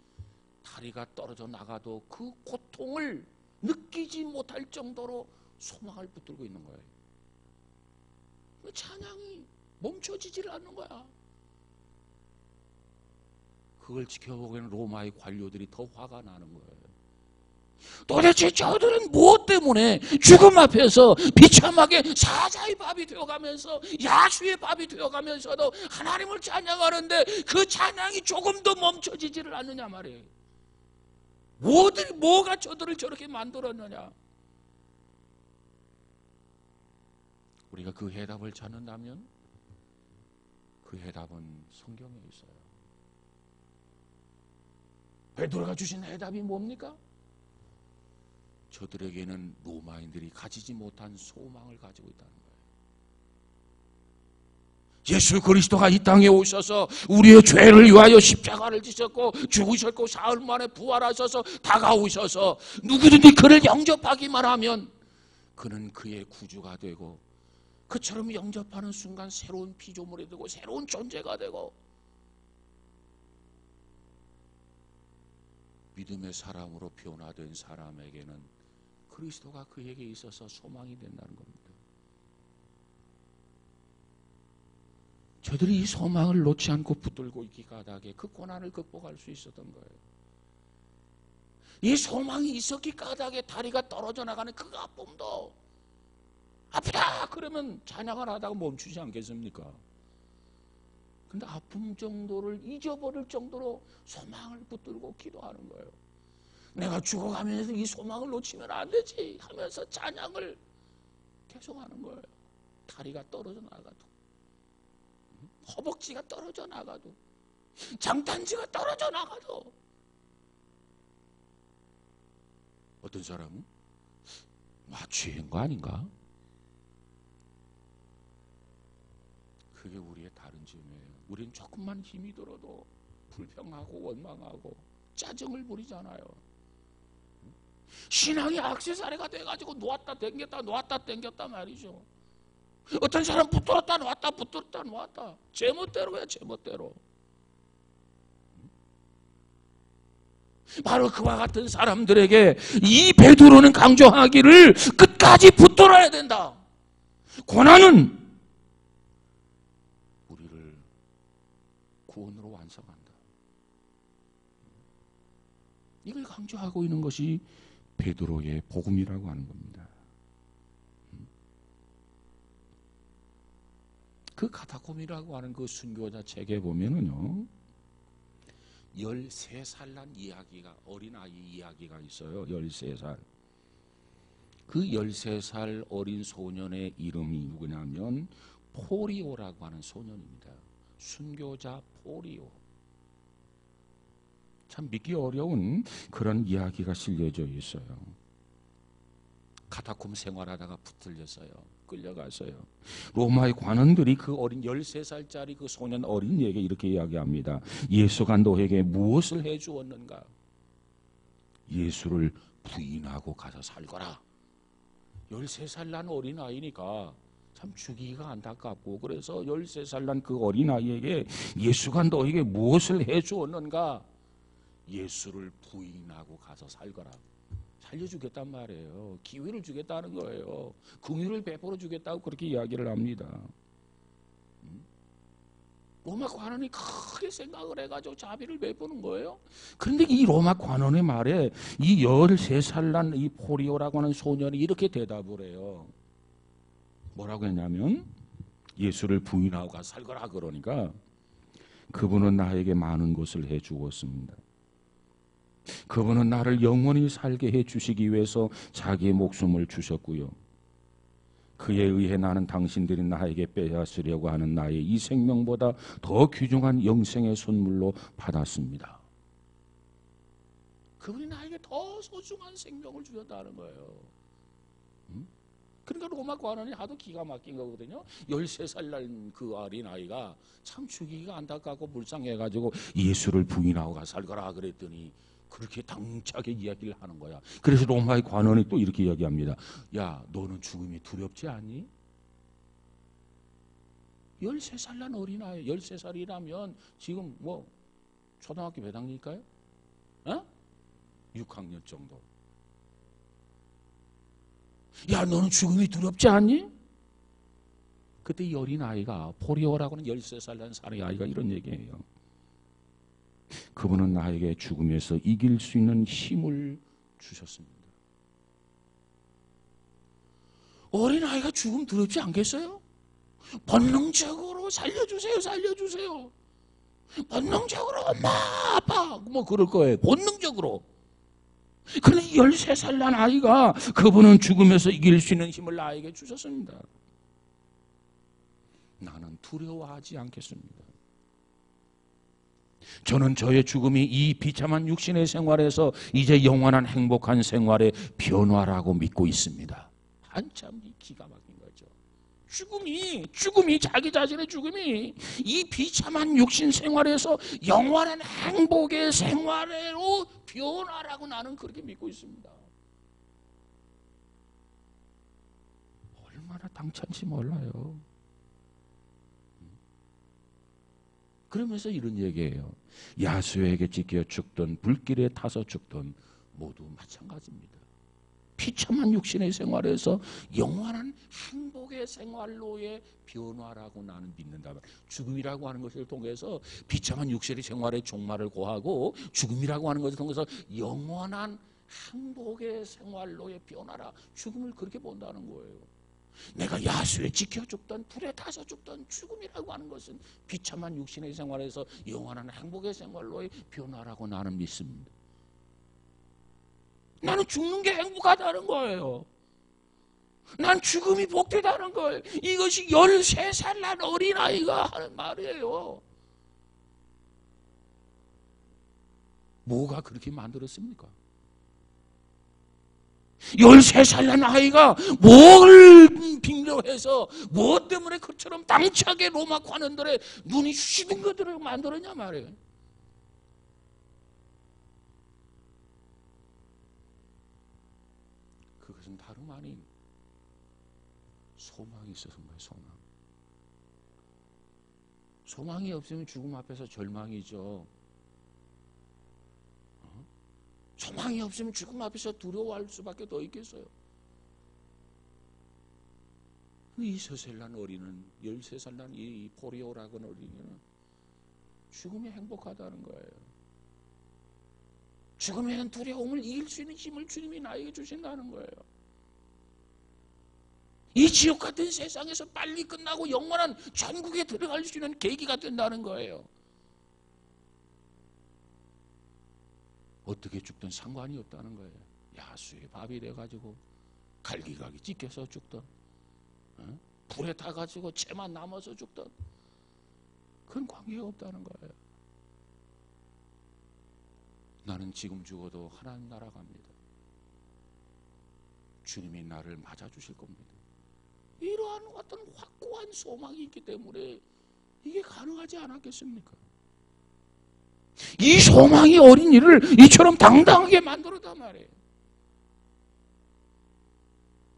A: 다리가 떨어져 나가도 그 고통을 느끼지 못할 정도로 소망을 붙들고 있는 거예요. 그 찬양이 멈춰지질 않는 거야. 그걸 지켜보기에는 로마의 관료들이 더 화가 나는 거예요. 도대체 저들은 무엇 때문에 죽음 앞에서 비참하게 사자의 밥이 되어가면서 야수의 밥이 되어가면서도 하나님을 찬양하는데 그 찬양이 조금도 멈춰지지를 않느냐 말이에요. 뭐가 저들을 저렇게 만들었느냐. 우리가 그 해답을 찾는다면 그 해답은 성경에 있어요. 베드로가 주신 해답이 뭡니까? 저들에게는 로마인들이 가지지 못한 소망을 가지고 있다는 거예요. 예수 그리스도가 이 땅에 오셔서 우리의 죄를 위하여 십자가를 지셨고 죽으셨고 사흘 만에 부활하셔서 다가오셔서 누구든지 그를 영접하기만 하면 그는 그의 구주가 되고, 그처럼 영접하는 순간 새로운 피조물이 되고 새로운 존재가 되고, 믿음의 사람으로 변화된 사람에게는 그리스도가 그에게 있어서 소망이 된다는 겁니다. 저들이 이 소망을 놓지 않고 붙들고 있기 까닭에 그 고난을 극복할 수 있었던 거예요. 이 소망이 있었기 까닭에 다리가 떨어져 나가는 그 아픔도, 아프다 그러면 찬양을 하다가 멈추지 않겠습니까? 근데 아픔 정도를 잊어버릴 정도로 소망을 붙들고 기도하는 거예요. 내가 죽어가면서 이 소망을 놓치면 안 되지 하면서 찬양을 계속하는 거예요. 다리가 떨어져 나가도, 허벅지가 떨어져 나가도, 장단지가 떨어져 나가도. 어떤 사람은 취한 거 아닌가? 그게 우리의 다른 점이에요. 우리는 조금만 힘이 들어도 불평하고 원망하고 짜증을 부리잖아요. 신앙이 액세서리가 돼가지고 놓았다 당겼다 놓았다 당겼다 말이죠. 어떤 사람 붙들었다 놓았다 붙들었다 놓았다, 제멋대로야 제멋대로. 바로 그와 같은 사람들에게 이 베드로는 강조하기를 끝까지 붙들어야 된다. 고난은 우리를 구원으로 완성한다. 이걸 강조하고 있는 것이 베드로의 복음이라고 하는 겁니다. 그 카타콤이라고 하는 그 순교자 책에 보면은요, 13살 난 이야기가, 어린아이 이야기가 있어요. 13살. 그 13살 어린 소년의 이름이 누구냐면 포리오라고 하는 소년입니다. 순교자 포리오. 참 믿기 어려운 그런 이야기가 실려져 있어요. 카타콤 생활하다가 붙들렸어요. 끌려가서요. 로마의 관원들이 그 어린 13살짜리 그 소년 어린이에게 이렇게 이야기합니다. 예수가 너에게 무엇을 해주었는가? 예수를 부인하고 가서 살거라. 13살 난 어린아이니까 참 죽이기가 안타깝고, 그래서 13살 난 그 어린아이에게 예수가 너에게 무엇을 해주었는가? 예수를 부인하고 가서 살거라. 살려주겠단 말이에요. 기회를 주겠다는 거예요. 긍휼을 베풀어 주겠다고 그렇게 이야기를 합니다. 로마 관원이 크게 생각을 해가지고 자비를 베푸는 거예요. 그런데 이 로마 관원의 말에 이 13살 난 이 포리오라고 하는 소년이 이렇게 대답을 해요. 뭐라고 했냐면, 예수를 부인하고 가서 살거라. 그러니까 그분은 나에게 많은 것을 해 주었습니다. 그분은 나를 영원히 살게 해 주시기 위해서 자기의 목숨을 주셨고요. 그에 의해 나는 당신들이 나에게 빼앗으려고 하는 나의 이 생명보다 더 귀중한 영생의 선물로 받았습니다. 그분이 나에게 더 소중한 생명을 주셨다는 거예요. 그러니까 로마 관원이 하도 기가 막힌 거거든요. 13살 날 그 어린아이가 참 죽이기가 안타깝고 불쌍해가지고 예수를 부인하고 가서 살거라 그랬더니 그렇게 당차게 이야기를 하는 거야. 그래서 로마의 관원이 또 이렇게 이야기합니다. 야, 너는 죽음이 두렵지 않니? 13살 난 어린아이, 13살이라면 지금 뭐 초등학교 몇 학년일까요? 6학년 정도. 야, 너는 죽음이 두렵지 않니? 그때 이 어린아이가, 포리오라고 하는 13살 난 사람의 아이가 이런 얘기해요. 그분은 나에게 죽음에서 이길 수 있는 힘을 주셨습니다. 어린아이가 죽음 두렵지 않겠어요? 본능적으로 살려주세요, 살려주세요. 본능적으로 엄마, 아빠 뭐 그럴 거예요. 본능적으로. 그런데 13살 난 아이가 그분은 죽음에서 이길 수 있는 힘을 나에게 주셨습니다. 나는 두려워하지 않겠습니다. 저는 저의 죽음이 이 비참한 육신의 생활에서 이제 영원한 행복한 생활의 변화라고 믿고 있습니다. 한참 기가 막힌 거죠. 죽음이 자기 자신의 죽음이 이 비참한 육신 생활에서 영원한 행복의 생활로 변화라고 나는 그렇게 믿고 있습니다. 얼마나 당찬지 몰라요. 그러면서 이런 얘기예요. 야수에게 찢겨 죽든 불길에 타서 죽든 모두 마찬가지입니다. 비참한 육신의 생활에서 영원한 행복의 생활로의 변화라고 나는 믿는다. 죽음이라고 하는 것을 통해서 비참한 육신의 생활의 종말을 고하고, 죽음이라고 하는 것을 통해서 영원한 행복의 생활로의 변화라. 죽음을 그렇게 본다는 거예요. 내가 야수에 지켜 죽던 불에 타서 죽던 죽음이라고 하는 것은 비참한 육신의 생활에서 영원한 행복의 생활로의 변화라고 나는 믿습니다. 나는 죽는 게 행복하다는 거예요. 난 죽음이 복되다는 거예요. 이것이 13살 난 어린아이가 하는 말이에요. 뭐가 그렇게 만들었습니까? 13살 난 아이가 뭘 빙려해서 무엇 때문에 그처럼 당차게 로마 관원들의 눈이 휘둔 것들을 만들었냐 말이에요. 그것은 다름 아닌 소망이 있어서 거예요. 소망이 없으면 죽음 앞에서 절망이죠. 소망이 없으면 죽음 앞에서 두려워할 수밖에 더 있겠어요. 이 서셀란 어린은, 13살 난 이 포리오라고 하는 어린이는 죽음이 행복하다는 거예요. 죽음에 대한 두려움을 이길 수 있는 힘을 주님이 나에게 주신다는 거예요. 이 지옥 같은 세상에서 빨리 끝나고 영원한 천국에 들어갈 수 있는 계기가 된다는 거예요. 어떻게 죽든 상관이 없다는 거예요. 야수의 밥이 돼가지고 갈기갈기 찢겨서 죽든, 불에 타가지고 채만 남아서 죽든, 그건 관계가 없다는 거예요. 나는 지금 죽어도 하나님 나라 갑니다. 주님이 나를 맞아주실 겁니다. 이러한 어떤 확고한 소망이 있기 때문에 이게 가능하지 않았겠습니까? 이 소망이 어린이를 이처럼 당당하게 만들었단 말이에요.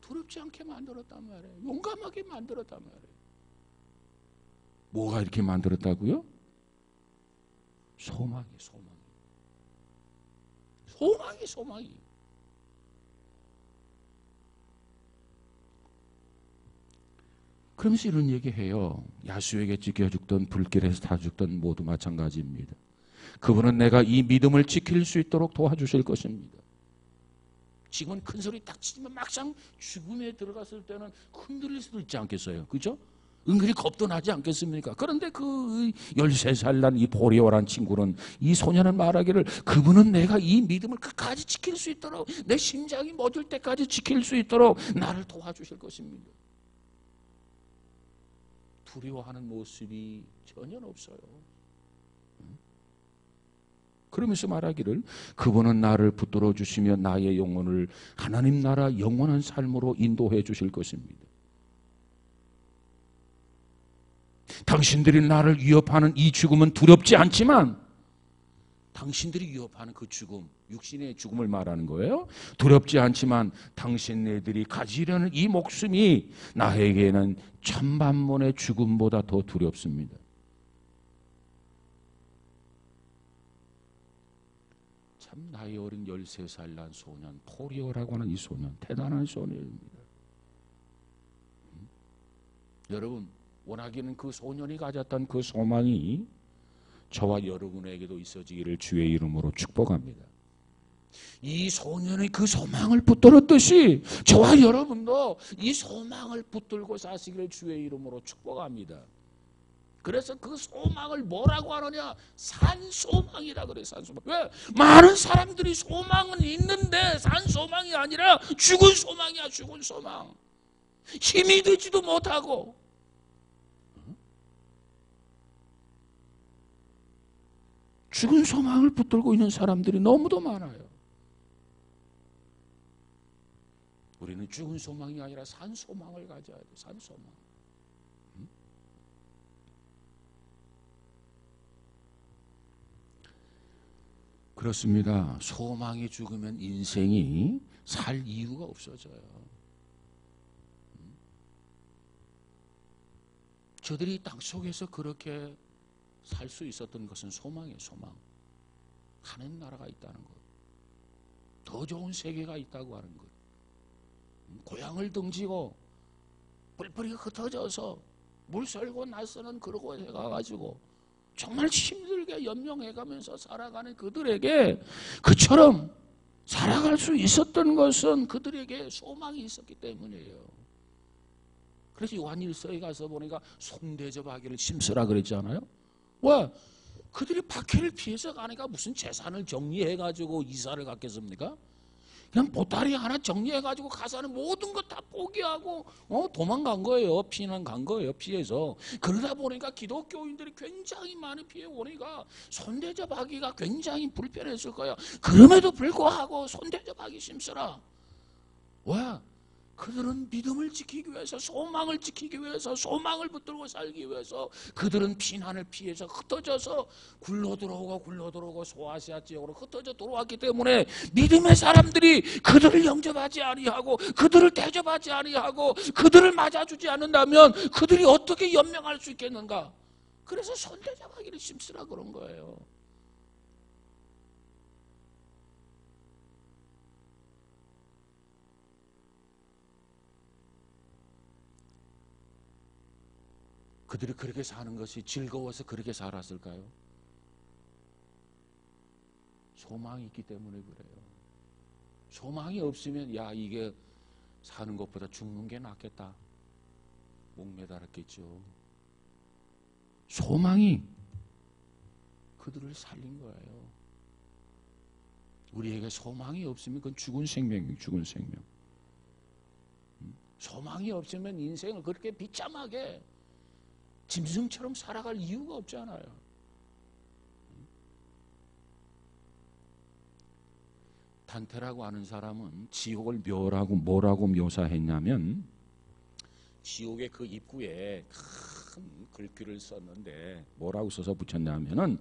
A: 두렵지 않게 만들었단 말이에요. 용감하게 만들었단 말이에요. 뭐가 이렇게 만들었다고요? 소망이. 그러면서 이런 얘기해요. 야수에게 찢겨 죽던 불길에서 다 죽던 모두 마찬가지입니다. 그분은 내가 이 믿음을 지킬 수 있도록 도와주실 것입니다. 지금은 큰 소리 딱 치지만 막상 죽음에 들어갔을 때는 흔들릴 수도 있지 않겠어요? 그죠? 은근히 겁도 나지 않겠습니까? 그런데 그 13살 난 이 보리오라는 친구는, 이 소년은 말하기를, 그분은 내가 이 믿음을 끝까지 지킬 수 있도록, 내 심장이 멎을 때까지 지킬 수 있도록 나를 도와주실 것입니다. 두려워하는 모습이 전혀 없어요. 그러면서 말하기를, 그분은 나를 붙들어 주시며 나의 영혼을 하나님 나라 영원한 삶으로 인도해 주실 것입니다. 당신들이 나를 위협하는 이 죽음은 두렵지 않지만, 당신들이 위협하는 그 죽음, 육신의 죽음을 말하는 거예요. 두렵지 않지만 당신네들이 가지려는 이 목숨이 나에게는 천만번의 죽음보다 더 두렵습니다. 참 나이 어린 13살 난 소년, 포리오라고 하는 이 소년, 대단한 소년입니다. 여러분, 원하기는 그 소년이 가졌던 그 소망이 저와 여러분에게도 있어지기를 주의 이름으로 축복합니다. 이 소년의 그 소망을 붙들었듯이 저와 여러분도 이 소망을 붙들고 사시기를 주의 이름으로 축복합니다. 그래서 그 소망을 뭐라고 하느냐? 산소망이라 그래요. 산소망. 왜? 많은 사람들이 소망은 있는데 산소망이 아니라 죽은 소망이야. 죽은 소망. 힘이 되지도 못하고, 죽은 소망을 붙들고 있는 사람들이 너무도 많아요. 우리는 죽은 소망이 아니라 산 소망을 가져야 돼요. 산 소망. 그렇습니다. 소망이 죽으면 인생이 살 이유가 없어져요. 저들이 땅 속에서 그렇게 살 수 있었던 것은 소망이에요. 소망. 하나님 나라가 있다는 것, 더 좋은 세계가 있다고 하는 것, 고향을 등지고 뿔뿔이 흩어져서 물설고 날서는 그런 곳에 가가지고 정말 힘들게 연명해가면서 살아가는 그들에게, 그처럼 살아갈 수 있었던 것은 그들에게 소망이 있었기 때문이에요. 그래서 요한일서에 가서 보니까 손대접하기를 힘쓰라 그랬잖아요. 왜? 그들이 박해를 피해서 가니까 무슨 재산을 정리해가지고 이사를 갔겠습니까? 그냥 보따리 하나 정리해가지고 가서는 모든 것 다 포기하고 도망간 거예요. 피난 간 거예요. 피해서. 그러다 보니까 기독교인들이 굉장히 많이 피해 오니까 손대접하기가 굉장히 불편했을 거예요. 그럼에도 불구하고 손대접하기 힘쓰라. 왜? 그들은 믿음을 지키기 위해서, 소망을 지키기 위해서, 소망을 붙들고 살기 위해서 그들은 피난을 피해서 흩어져서 굴러 들어오고 소아시아 지역으로 흩어져 들어왔기 때문에 믿음의 사람들이 그들을 영접하지 아니하고 그들을 대접하지 아니하고 그들을 맞아주지 않는다면 그들이 어떻게 연명할 수 있겠는가? 그래서 손대접하기를 힘쓰라 그런 거예요. 그들이 그렇게 사는 것이 즐거워서 그렇게 살았을까요? 소망이 있기 때문에 그래요. 소망이 없으면 야, 이게 사는 것보다 죽는 게 낫겠다, 목매달았겠죠. 소망이 그들을 살린 거예요. 우리에게 소망이 없으면 그건 죽은 생명이에요. 죽은 생명. 소망이 없으면 인생을 그렇게 비참하게 짐승처럼 살아갈 이유가 없잖아요. 단테라고 하는 사람은 지옥을 뭐라고 묘사했냐면, 지옥의 그 입구에 큰 글귀를 썼는데 뭐라고 써서 붙였냐면은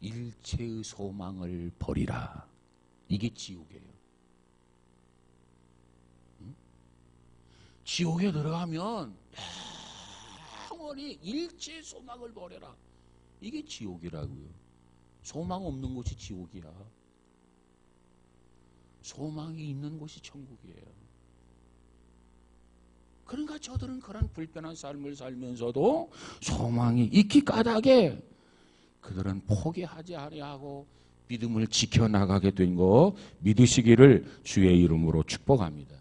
A: 일체의 소망을 버리라. 이게 지옥이에요. 지옥에 들어가면 영원히 일체의 소망을 버려라. 이게 지옥이라고요. 소망 없는 곳이 지옥이야. 소망이 있는 곳이 천국이에요. 그러니까 저들은 그런 불편한 삶을 살면서도 소망이 있기 까닭에 그들은 포기하지 아니하고 믿음을 지켜나가게 된 거 믿으시기를 주의 이름으로 축복합니다.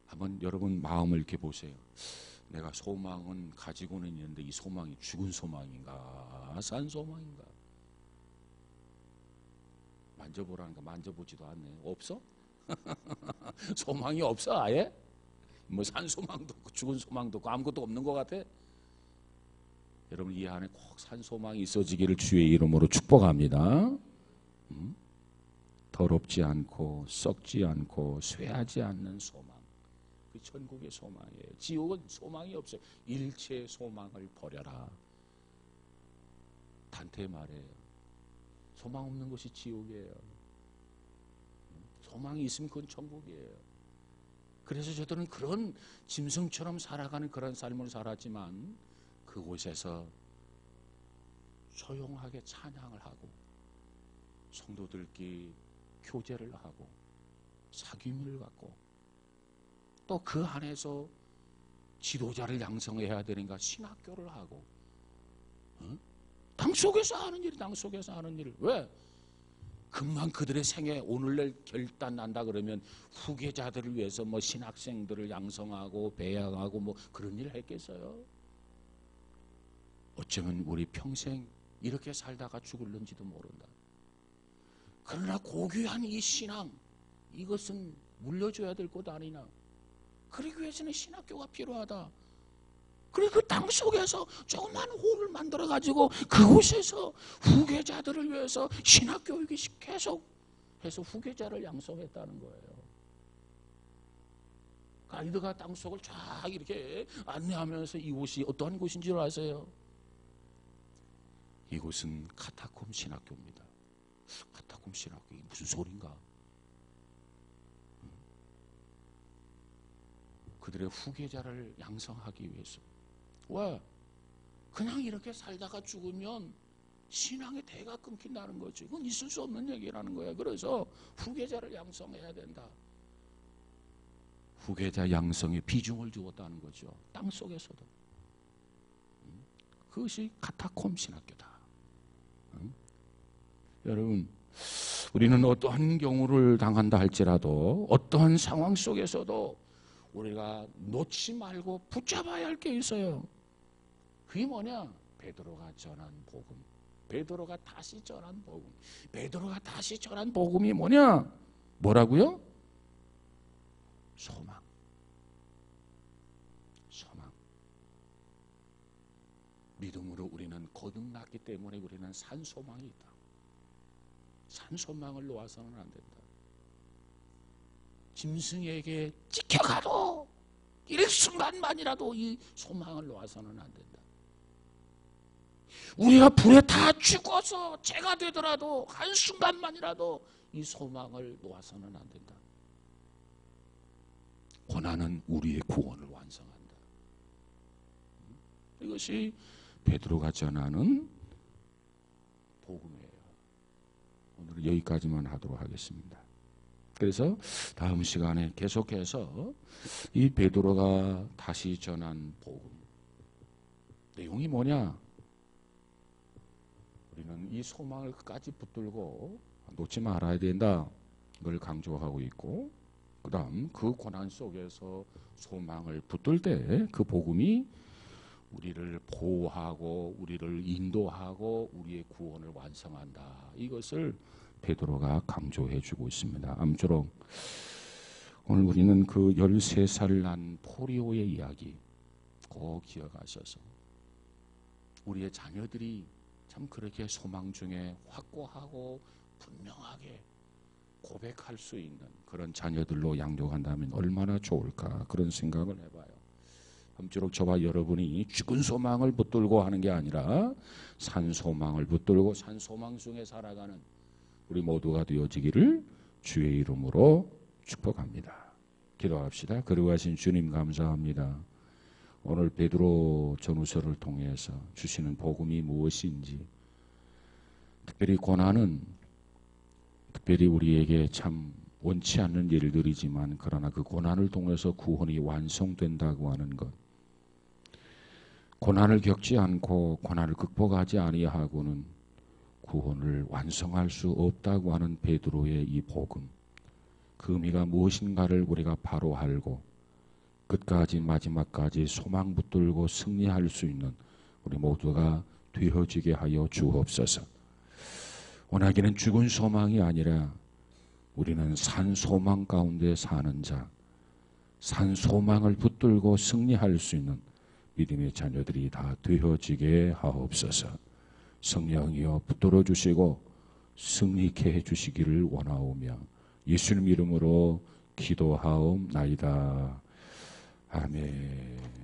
A: 한번 여러분 마음을 이렇게 보세요. 내가 소망은 가지고는 있는데 이 소망이 죽은 소망인가 산 소망인가? 만져보라니까 만져보지도 않네. 없어? 소망이 없어 아예? 뭐 산 소망도 없고 죽은 소망도 없고 아무것도 없는 것 같아? 여러분 이 안에 꼭 산 소망이 있어지기를 주의 이름으로 축복합니다. 더럽지 않고 썩지 않고 쇠하지 않는 소망, 그 천국의 소망이에요. 지옥은 소망이 없어요. 일체의 소망을 버려라. 단테 말이에요. 소망 없는 것이 지옥이에요. 소망이 있으면 그건 천국이에요. 그래서 저들은 그런 짐승처럼 살아가는 그런 삶을 살았지만 그곳에서 조용하게 찬양을 하고 성도들끼리 교제를 하고 사귐을 갖고 또 그 안에서 지도자를 양성해야 되는가 신학교를 하고 땅 속에서 하는 일, 땅 속에서 하는 일. 왜? 금방 그들의 생애 오늘날 결단 난다 그러면 후계자들을 위해서 뭐 신학생들을 양성하고 배양하고 뭐 그런 일을 했겠어요? 어쩌면 우리 평생 이렇게 살다가 죽을는지도 모른다. 그러나 고귀한 이 신앙, 이것은 물려줘야 될 것 아니냐. 그러기 위해서는 신학교가 필요하다. 그리고 그 땅 속에서 조그만 홀을 만들어가지고 그곳에서 후계자들을 위해서 신학교육이 계속 해서 후계자를 양성했다는 거예요. 가이드가 땅 속을 쫙 이렇게 안내하면서 이곳이 어떠한 곳인 줄 아세요? 이곳은 카타콤 신학교입니다. 카타콤 신학교, 이게 무슨 소린가? 그들의 후계자를 양성하기 위해서. 왜? 그냥 이렇게 살다가 죽으면 신앙의 대가 끊긴다는 거죠. 이건 있을 수 없는 얘기라는 거예요. 그래서 후계자를 양성해야 된다. 후계자 양성에 비중을 주었다는 거죠. 땅 속에서도. 그것이 카타콤 신학교다. 여러분, 우리는 어떠한 경우를 당한다 할지라도 어떠한 상황 속에서도 우리가 놓지 말고 붙잡아야 할 게 있어요. 그게 뭐냐? 베드로가 전한 복음. 베드로가 다시 전한 복음. 베드로가 다시 전한 복음이 뭐냐? 뭐라고요? 소망. 소망. 믿음으로 우리는 거듭났기 때문에 우리는 산 소망이 있다. 산 소망을 놓아서는 안 된다. 짐승에게 찍혀가도 일순간만이라도 이 소망을 놓아서는 안 된다. 우리가 불에 다 죽어서 죄가 되더라도 한순간만이라도 이 소망을 놓아서는 안 된다. 고난은 우리의 구원을 완성한다. 이것이 베드로가 전하는 복음이에요. 오늘은 여기까지만 하도록 하겠습니다. 그래서 다음 시간에 계속해서 이 베드로가 다시 전한 복음 내용이 뭐냐? 우리는 이 소망을 끝까지 붙들고 놓지 말아야 된다. 이걸 강조하고 있고, 그 다음 그 고난 속에서 소망을 붙들 때 그 복음이 우리를 보호하고 우리를 인도하고 우리의 구원을 완성한다. 이것을 베드로가 강조해 주고 있습니다. 아무쪼록 오늘 우리는 그 13살 난 포리오의 이야기 꼭 기억하셔서 우리의 자녀들이 참 그렇게 소망 중에 확고하고 분명하게 고백할 수 있는 그런 자녀들로 양육한다면 얼마나 좋을까 그런 생각을 해봐요. 아무쪼록 저와 여러분이 죽은 소망을 붙들고 하는 게 아니라 산 소망을 붙들고 산 소망 중에 살아가는 우리 모두가 되어지기를 주의 이름으로 축복합니다. 기도합시다. 거룩하신 주님 감사합니다. 오늘 베드로 전후서를 통해서 주시는 복음이 무엇인지, 특별히 고난은 특별히 우리에게 참 원치 않는 일들이지만 그러나 그 고난을 통해서 구원이 완성된다고 하는 것, 고난을 겪지 않고 고난을 극복하지 아니하고는 구원을 완성할 수 없다고 하는 베드로의 이 복음, 그 의미가 무엇인가를 우리가 바로 알고 끝까지 마지막까지 소망 붙들고 승리할 수 있는 우리 모두가 되어지게 하여 주옵소서. 원하기는 죽은 소망이 아니라 우리는 산 소망 가운데 사는 자, 산 소망을 붙들고 승리할 수 있는 믿음의 자녀들이 다 되어지게 하옵소서. 성령이여 붙들어 주시고 승리케 해주시기를 원하오며 예수님 이름으로 기도하옵나이다. 아멘.